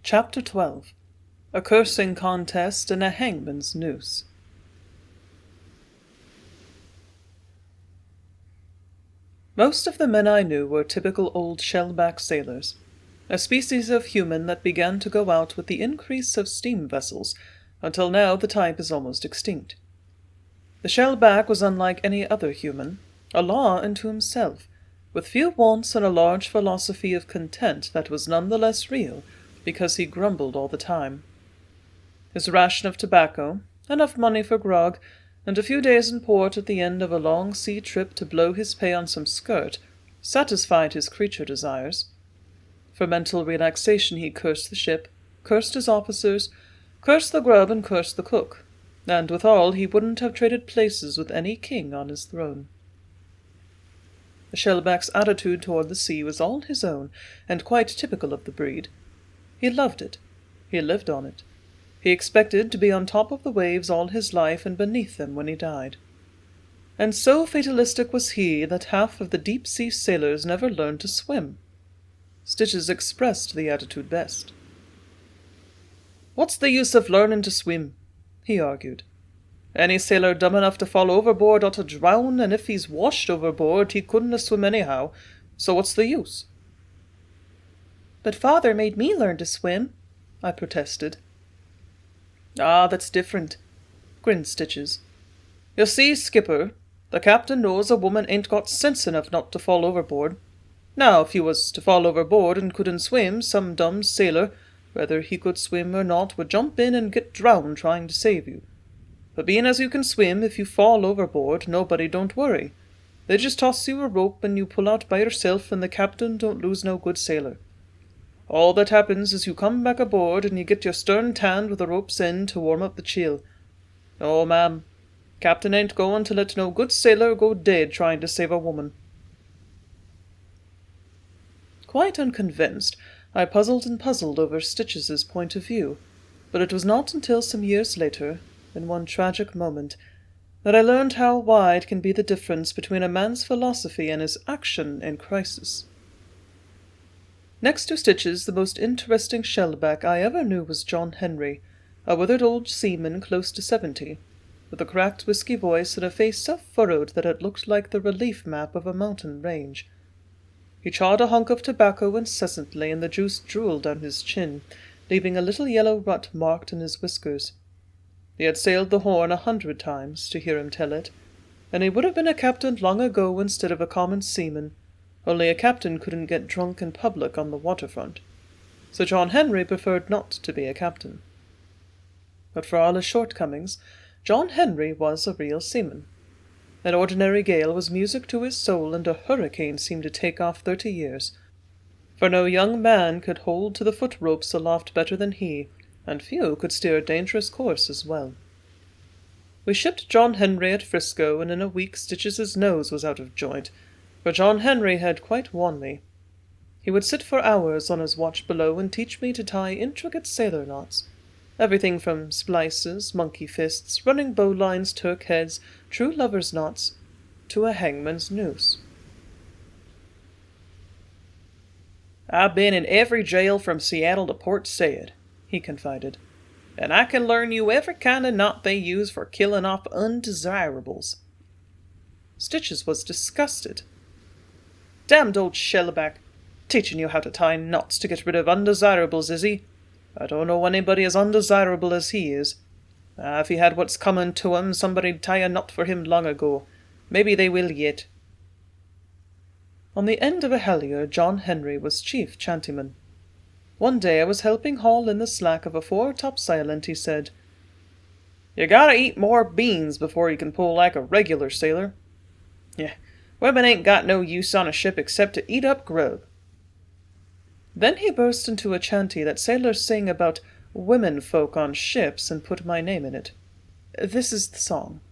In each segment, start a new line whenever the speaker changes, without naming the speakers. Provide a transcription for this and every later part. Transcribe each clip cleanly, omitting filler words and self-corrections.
Chapter 12. A Cursing Contest and a Hangman's Noose. Most of the men I knew were typical old shellback sailors, a species of human that began to go out with the increase of steam vessels, until now the type is almost extinct. The shellback was unlike any other human, a law unto himself, with few wants and a large philosophy of content that was none the less real, because he grumbled all the time. His ration of tobacco, enough money for grog, and a few days in port at the end of a long sea trip to blow his pay on some skirt, satisfied his creature desires. For mental relaxation he cursed the ship, cursed his officers, cursed the grub, and cursed the cook, and withal he wouldn't have traded places with any king on his throne. The shellback's attitude toward the sea was all his own, and quite typical of the breed. He loved it. He lived on it. He expected to be on top of the waves all his life and beneath them when he died. And so fatalistic was he that half of the deep-sea sailors never learned to swim. Stitches expressed the attitude best. "What's the use of learning to swim?" he argued. "Any sailor dumb enough to fall overboard ought to drown, and if he's washed overboard he couldn't swim anyhow, so what's the use?" "But father made me learn to swim," I protested. "Ah, that's different," grinned Stitches. "You see, skipper, the captain knows a woman ain't got sense enough not to fall overboard. Now, if you was to fall overboard and couldn't swim, some dumb sailor, whether he could swim or not, would jump in and get drowned trying to save you. But being as you can swim, if you fall overboard, nobody don't worry. They just toss you a rope and you pull out by yourself, and the captain don't lose no good sailor. All that happens is you come back aboard and you get your stern tanned with a rope's end to warm up the chill. No, ma'am, captain ain't going to let no good sailor go dead trying to save a woman." Quite unconvinced, I puzzled over Stitches's point of view, but it was not until some years later, in one tragic moment, that I learned how wide can be the difference between a man's philosophy and his action in crisis. Next to Stitches, the most interesting shellback I ever knew was John Henry, a withered old seaman close to 70, with a cracked whisky voice and a face so furrowed that it looked like the relief map of a mountain range. He chawed a hunk of tobacco incessantly, and the juice drooled down his chin, leaving a little yellow rut marked in his whiskers. He had sailed the Horn 100 times, to hear him tell it, and he would have been a captain long ago instead of a common seaman, only a captain couldn't get drunk in public on the waterfront. So John Henry preferred not to be a captain. But for all his shortcomings, John Henry was a real seaman. An ordinary gale was music to his soul, and a hurricane seemed to take off 30 years. For no young man could hold to the foot ropes aloft better than he, and few could steer a dangerous course as well. We shipped John Henry at Frisco, and in a week Stitches's nose was out of joint, for John Henry had quite won me. He would sit for hours on his watch below and teach me to tie intricate sailor knots, everything from splices, monkey fists, running bowlines, Turk heads, true lovers' knots, to a hangman's noose. "I've been in every jail from Seattle to Port Said," he confided, "and I can learn you every kind of knot they use for killing off undesirables." Stitches was disgusted. "Damned old shellback, teaching you how to tie knots to get rid of undesirables, is he? I don't know anybody as undesirable as he is. If he had what's coming to him, somebody'd tie a knot for him long ago. Maybe they will yet." On the end of a halyard, John Henry was chief chantyman. One day I was helping haul in the slack of a fore-topsail, and he said, "You gotta eat more beans before you can pull like a regular sailor. Yeah, women ain't got no use on a ship except to eat up grub." Then he burst into a chanty that sailors sing about women folk on ships, and put my name in it. This is the song.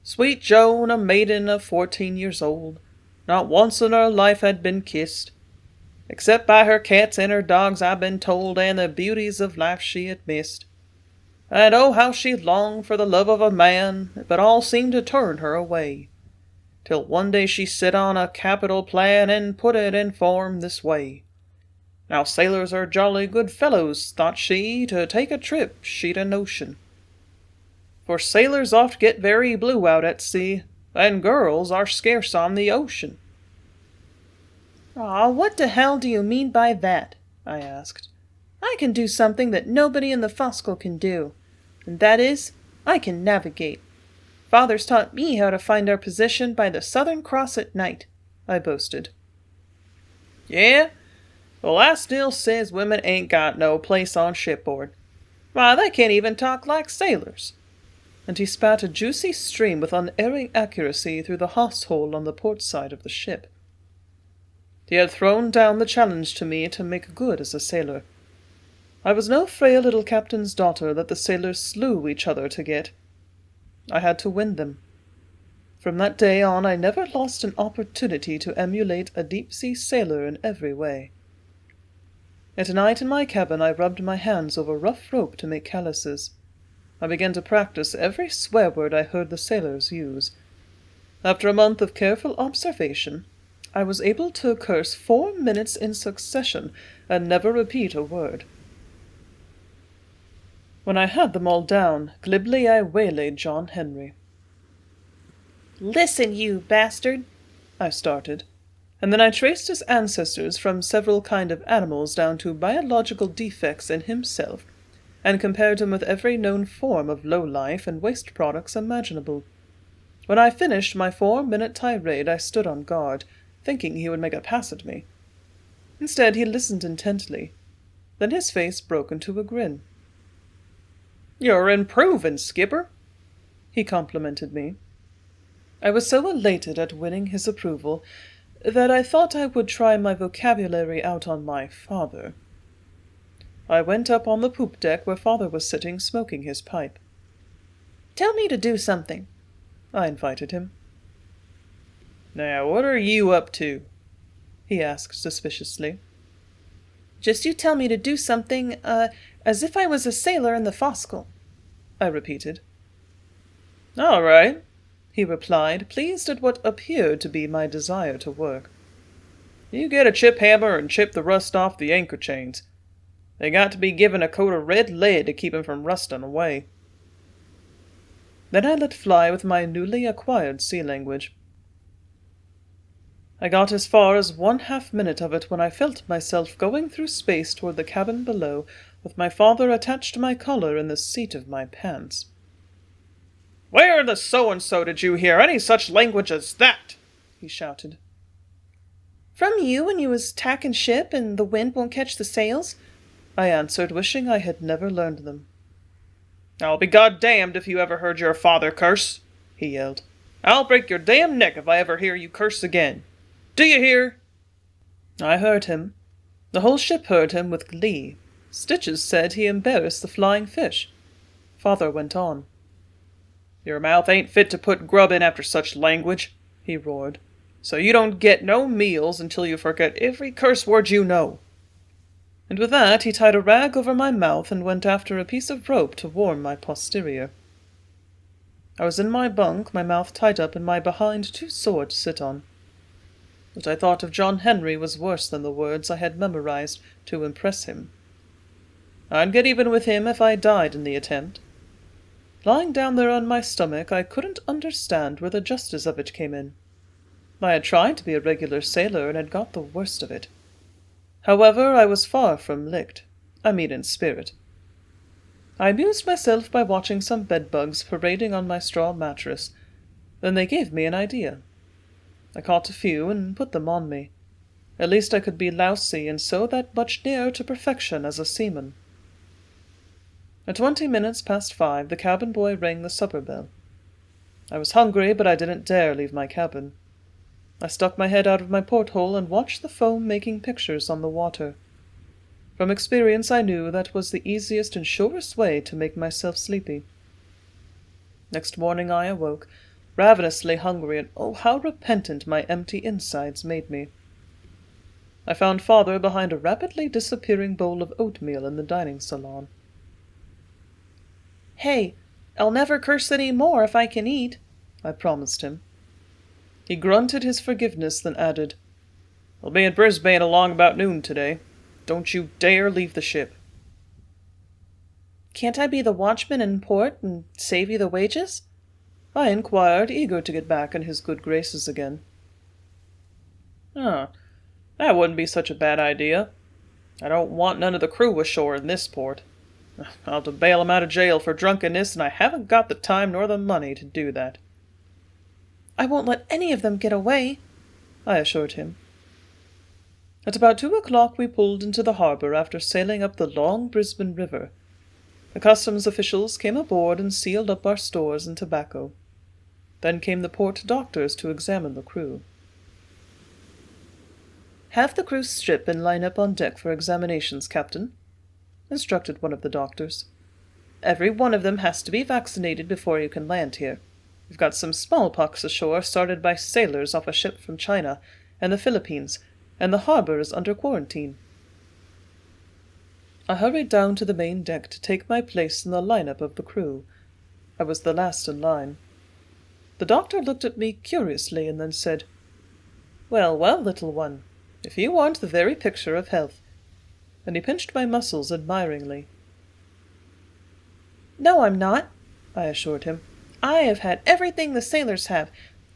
"Sweet Joan, a maiden of 14 years old, not once in her life had been kissed, except by her cats and her dogs, I've been told, and the beauties of life she had missed. And oh, how she longed for the love of a man, but all seemed to turn her away, till one day she set on a capital plan and put it in form this way. Now sailors are jolly good fellows, thought she, to take a trip she'd a notion. For sailors oft get very blue out at sea, and girls are scarce on the ocean.
Aw, what the hell do you mean by that? I asked. I can do something that nobody in the Fossil can do, and that is, I can navigate. Father's taught me how to find our position by the Southern Cross at night, I boasted.
Yeah? Well, I still says women ain't got no place on shipboard. Why, they can't even talk like sailors. And he spat a juicy stream with unerring accuracy through the hawse hole on the port side of the ship. He had thrown down the challenge to me to make good as a sailor. I was no frail little captain's daughter that the sailors slew each other to get. I had to win them. From that day on, I never lost an opportunity to emulate a deep-sea sailor in every way. At night in my cabin, I rubbed my hands over rough rope to make calluses. I began to practice every swear word I heard the sailors use. After a month of careful observation, I was able to curse 4 minutes in succession and never repeat a word. When I had them all down, glibly I waylaid John Henry.
"Listen, you bastard,"
I started, and then I traced his ancestors from several kind of animals down to biological defects in himself, and compared him with every known form of low-life and waste products imaginable. When I finished my 4-minute tirade, I stood on guard, thinking he would make a pass at me. Instead, he listened intently. Then his face broke into a grin. "You're improving, Skipper," he complimented me. I was so elated at winning his approval that I thought I would try my vocabulary out on my father. I went up on the poop deck where father was sitting smoking his pipe.
"Tell me to do something,"
I invited him. "Now, what are you up to?" he asked suspiciously.
"Just you tell me to do something, as if I was a sailor in the Fossil," I repeated.
"All right," he replied, pleased at what appeared to be my desire to work. "You get a chip hammer and chip the rust off the anchor chains. They got to be given a coat of red lead to keep 'em from rusting away." Then I let fly with my newly acquired sea language. I got as far as 1/2 minute of it when I felt myself going through space toward the cabin below, with my father attached to my collar in the seat of my pants. "Where the so-and-so did you hear any such language as that?" he shouted.
"From you when you was tacking ship and the wind won't catch the sails," I answered, wishing I had never learned them.
"I'll be goddamned if you ever heard your father curse," he yelled. "I'll break your damn neck if I ever hear you curse again. Do you hear?" I heard him. The whole ship heard him with glee. Stitches said he embarrassed the flying fish. Father went on. "Your mouth ain't fit to put grub in after such language," he roared. "So you don't get no meals until you forget every curse word you know." And with that he tied a rag over my mouth and went after a piece of rope to warm my posterior. I was in my bunk, my mouth tied up and my behind too sore to sit on. What I thought of John Henry was worse than the words I had memorized to impress him. I'd get even with him if I died in the attempt. Lying down there on my stomach, I couldn't understand where the justice of it came in. I had tried to be a regular sailor and had got the worst of it. However, I was far from licked. I mean in spirit. I amused myself by watching some bedbugs parading on my straw mattress. Then they gave me an idea. I caught a few and put them on me. At least I could be lousy and so that much nearer to perfection as a seaman. At 20 minutes past 5, the cabin boy rang the supper bell. I was hungry, but I didn't dare leave my cabin. I stuck my head out of my porthole and watched the foam making pictures on the water. From experience I knew that was the easiest and surest way to make myself sleepy. Next morning I awoke, ravenously hungry, and oh, how repentant my empty insides made me. I found father behind a rapidly disappearing bowl of oatmeal in the dining salon.
"Hey, I'll never curse any more if I can eat," I promised him.
He grunted his forgiveness, then added, "We'll be in Brisbane along about noon today. Don't you dare leave the ship."
"Can't I be the watchman in port and save you the wages?"
I inquired, eager to get back in his good graces again. "That wouldn't be such a bad idea. I don't want none of the crew ashore in this port. I'll have to bail 'em out of jail for drunkenness, and I haven't got the time nor the money to do that."
"I won't let any of them get away," I assured him.
At about 2 o'clock we pulled into the harbor after sailing up the long Brisbane River. The customs officials came aboard and sealed up our stores and tobacco. Then came the port doctors to examine the crew. "Have the crew strip and line up on deck for examinations, Captain," instructed one of the doctors. "Every one of them has to be vaccinated before you can land here. We've got some smallpox ashore started by sailors off a ship from China and the Philippines, and the harbor is under quarantine." I hurried down to the main deck to take my place in the lineup of the crew. I was the last in line. The doctor looked at me curiously and then said, "Well, well, little one, if you aren't the very picture of health," and he pinched my muscles admiringly.
"No, I'm not," I assured him. "I have had everything the sailors have,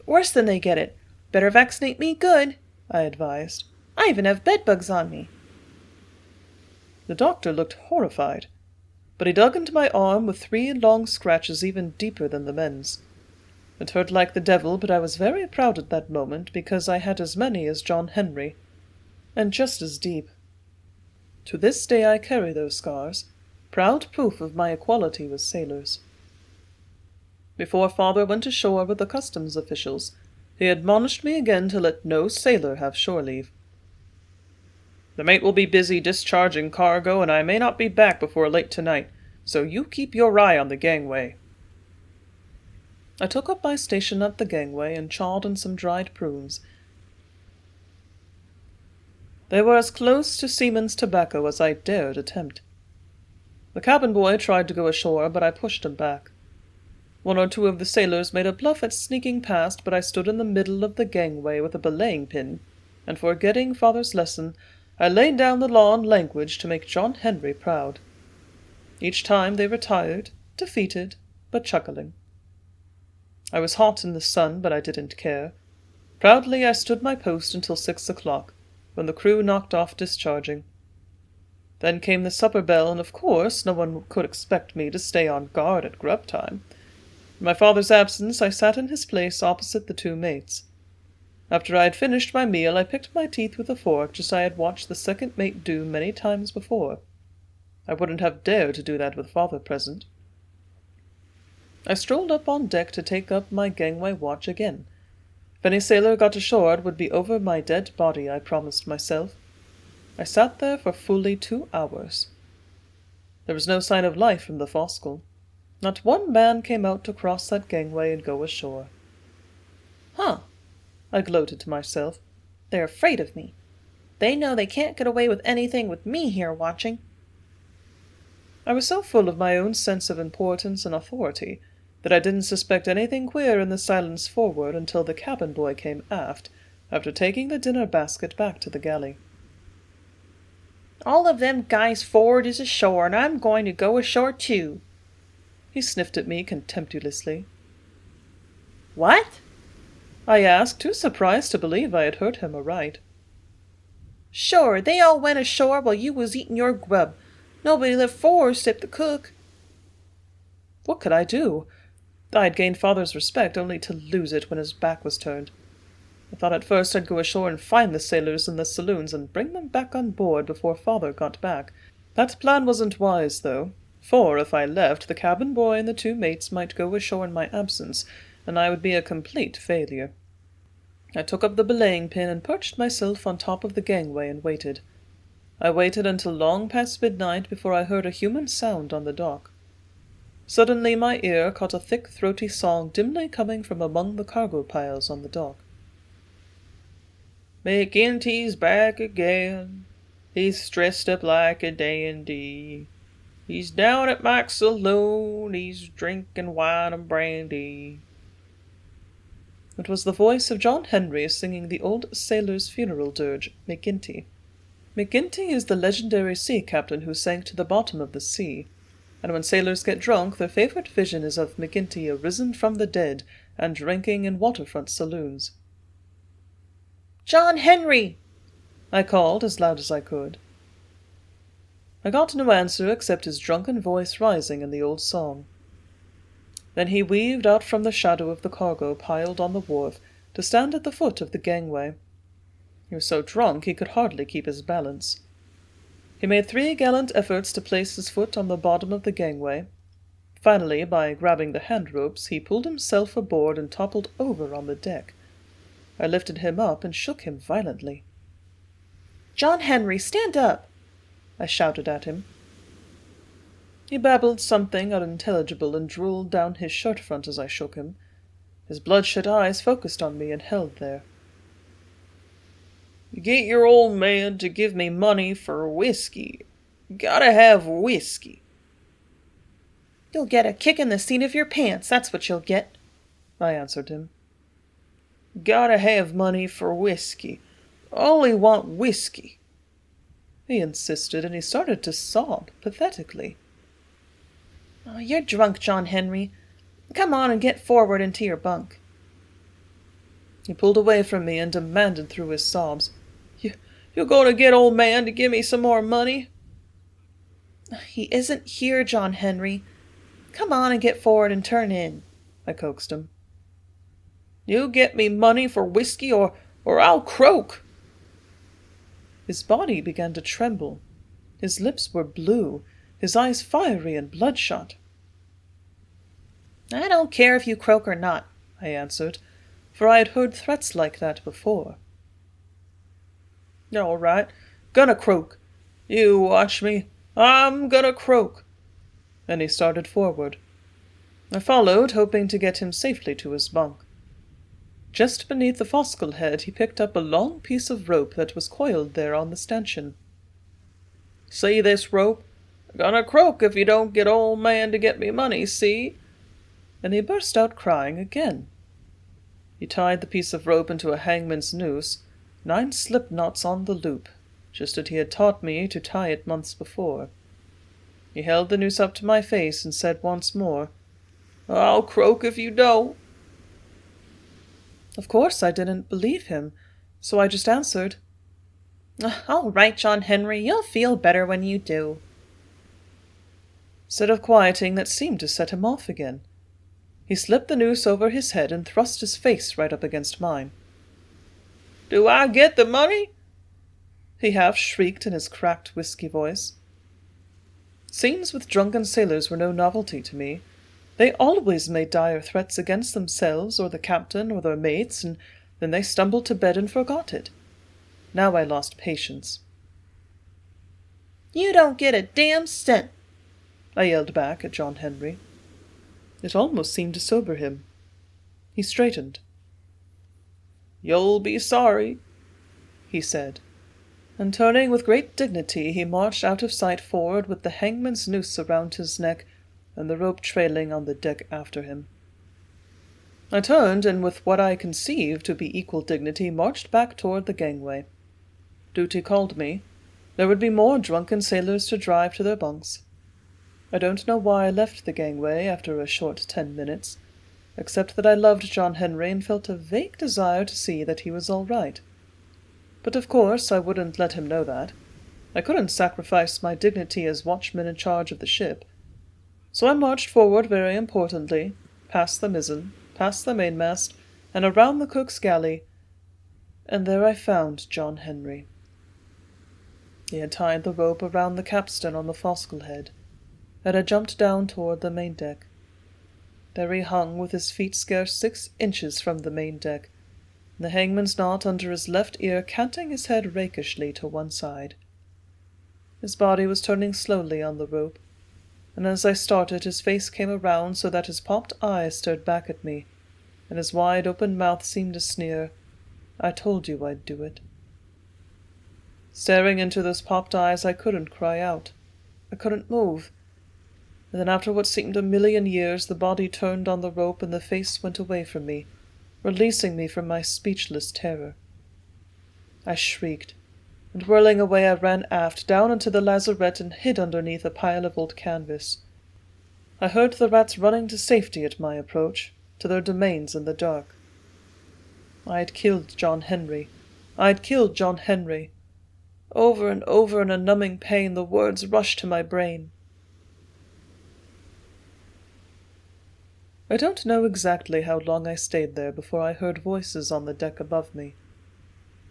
worse than they get it. Better vaccinate me good," I advised. "I even have bedbugs on me."
The doctor looked horrified, but he dug into my arm with 3 long scratches even deeper than the men's. It hurt like the devil, but I was very proud at that moment because I had as many as John Henry, and just as deep. To this day I carry those scars, proud proof of my equality with sailors. Before Father went ashore with the customs officials, he admonished me again to let no sailor have shore leave. "The mate will be busy discharging cargo, and I may not be back before late tonight, so you keep your eye on the gangway." I took up my station at the gangway and chawed on some dried prunes. They were as close to seaman's tobacco as I dared attempt. The cabin boy tried to go ashore, but I pushed him back. 1 or 2 of the sailors made a bluff at sneaking past, but I stood in the middle of the gangway with a belaying pin, and forgetting Father's lesson, I laid down the law and language to make John Henry proud. Each time they retired, defeated, but chuckling. I was hot in the sun, but I didn't care. Proudly I stood my post until 6 o'clock, when the crew knocked off discharging. Then came the supper bell, and of course no one could expect me to stay on guard at grub time. In my father's absence, I sat in his place opposite the 2 mates. After I had finished my meal, I picked my teeth with a fork, just as I had watched the second mate do many times before. I wouldn't have dared to do that with Father present. I strolled up on deck to take up my gangway watch again. If any sailor got ashore, it would be over my dead body, I promised myself. I sat there for fully 2 hours. There was no sign of life from the Foscul. Not one man came out to cross that gangway and go ashore.
"Huh," I gloated to myself. "They're afraid of me. They know they can't get away with anything with me here watching."
I was so full of my own sense of importance and authority that I didn't suspect anything queer in the silence forward until the cabin boy came aft, after taking the dinner basket back to the galley.
"All of them guys forward is ashore, and I'm going to go ashore too."
He sniffed at me contemptuously.
"What?"
I asked, too surprised to believe I had heard him aright.
"Sure, they all went ashore while you was eating your grub. Nobody left forward except the cook."
What could I do? I had gained Father's respect only to lose it when his back was turned. I thought at first I'd go ashore and find the sailors in the saloons and bring them back on board before Father got back. That plan wasn't wise, though, for if I left, the cabin boy and the 2 mates might go ashore in my absence, and I would be a complete failure. I took up the belaying pin and perched myself on top of the gangway and waited. I waited until long past midnight before I heard a human sound on the dock. Suddenly my ear caught a thick, throaty song dimly coming from among the cargo piles on the dock. "McGinty's back again. He's dressed up like a dandy. He's down at Mike's saloon. He's drinking wine and brandy." It was the voice of John Henry singing the old sailor's funeral dirge, McGinty. McGinty is the legendary sea captain who sank to the bottom of the sea, and when sailors get drunk, their favorite vision is of McGinty arisen from the dead and drinking in waterfront saloons.
"John Henry!"
I called as loud as I could. I got no answer except his drunken voice rising in the old song. Then he weaved out from the shadow of the cargo piled on the wharf to stand at the foot of the gangway. He was so drunk he could hardly keep his balance. He made 3 gallant efforts to place his foot on the bottom of the gangway. Finally, by grabbing the hand ropes, he pulled himself aboard and toppled over on the deck. I lifted him up and shook him violently.
"John Henry, stand up!" I shouted at him.
He babbled something unintelligible and drooled down his shirt front as I shook him. His bloodshot eyes focused on me and held there. "Get your old man to give me money for whiskey. Gotta have whiskey."
"You'll get a kick in the seat of your pants, that's what you'll get," I answered him.
"Gotta have money for whiskey. Only want whiskey." He insisted, and he started to sob pathetically.
"Oh, you're drunk, John Henry. Come on and get forward into your bunk."
He pulled away from me and demanded through his sobs, "You going to get old man to give me some more money?"
"He isn't here, John Henry. Come on and get forward and turn in," I coaxed him.
"You get me money for whiskey or I'll croak." His body began to tremble. His lips were blue, his eyes fiery and bloodshot.
"I don't care if you croak or not," I answered, for I had heard threats like that before.
"All right, gonna croak. You watch me. I'm gonna croak." And he started forward. I followed, hoping to get him safely to his bunk. Just beneath the fossil head, he picked up a long piece of rope that was coiled there on the stanchion. "See this rope? Gonna croak if you don't get old man to get me money, see?" And he burst out crying again. He tied the piece of rope into a hangman's noose, 9 slip knots on the loop, just as he had taught me to tie it months before. He held the noose up to my face and said once more, "I'll croak if you don't." Of course I didn't believe him, so I just answered,
"All right, John Henry, you'll feel better when you do."
Instead of quieting, that seemed to set him off again. He slipped the noose over his head and thrust his face right up against mine. "Do I get the money?" he half shrieked in his cracked whiskey voice. Scenes with drunken sailors were no novelty to me. They always made dire threats against themselves or the captain or their mates, and then they stumbled to bed and forgot it. Now I lost patience.
"You don't get a damn cent,"
I yelled back at John Henry. It almost seemed to sober him. He straightened. "You'll be sorry," he said, and turning with great dignity, he marched out of sight forward with the hangman's noose around his neck and the rope trailing on the deck after him. I turned, and with what I conceived to be equal dignity, marched back toward the gangway. Duty called me. There would be more drunken sailors to drive to their bunks. I don't know why I left the gangway after a short 10 minutes, except that I loved John Henry and felt a vague desire to see that he was all right. But of course I wouldn't let him know that. I couldn't sacrifice my dignity as watchman in charge of the ship. So I marched forward very importantly, past the mizzen, past the mainmast, and around the cook's galley, and there I found John Henry. He had tied the rope around the capstan on the fossil head, and had jumped down toward the main deck. There he hung, with his feet scarce 6 inches from the main deck, the hangman's knot under his left ear, canting his head rakishly to one side. His body was turning slowly on the rope, and as I started, his face came around so that his popped eyes stared back at me, and his wide-open mouth seemed to sneer, "I told you I'd do it." Staring into those popped eyes, I couldn't cry out. I couldn't move. And then after what seemed a million years, the body turned on the rope and the face went away from me, releasing me from my speechless terror. I shrieked. and whirling away I ran aft, down into the lazarette, and hid underneath a pile of old canvas. I heard the rats running to safety at my approach, to their domains in the dark. I had killed John Henry. I had killed John Henry. Over and over in a numbing pain the words rushed to my brain. I don't know exactly how long I stayed there before I heard voices on the deck above me.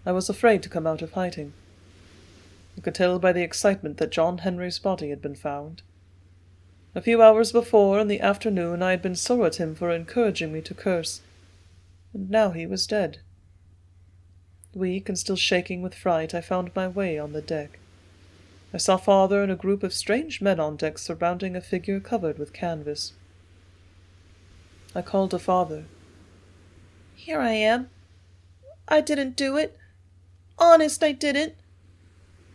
I was afraid to come out of hiding. I could tell by the excitement that John Henry's body had been found. A few hours before, in the afternoon, I had been sore at him for encouraging me to curse, and now he was dead. Weak and still shaking with fright, I found my way on the deck. I saw Father and a group of strange men on deck surrounding a figure covered with canvas. I called to Father.
"Here I am. I didn't do it. Honest, I didn't."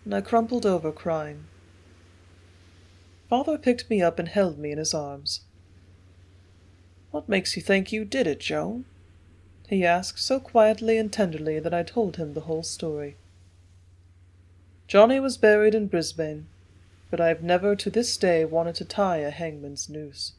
And I crumpled over crying. Father picked me up and held me in his arms. "What makes you think you did it, Joan?" he asked so quietly and tenderly that I told him the whole story. Johnny was buried in Brisbane, but I have never to this day wanted to tie a hangman's noose.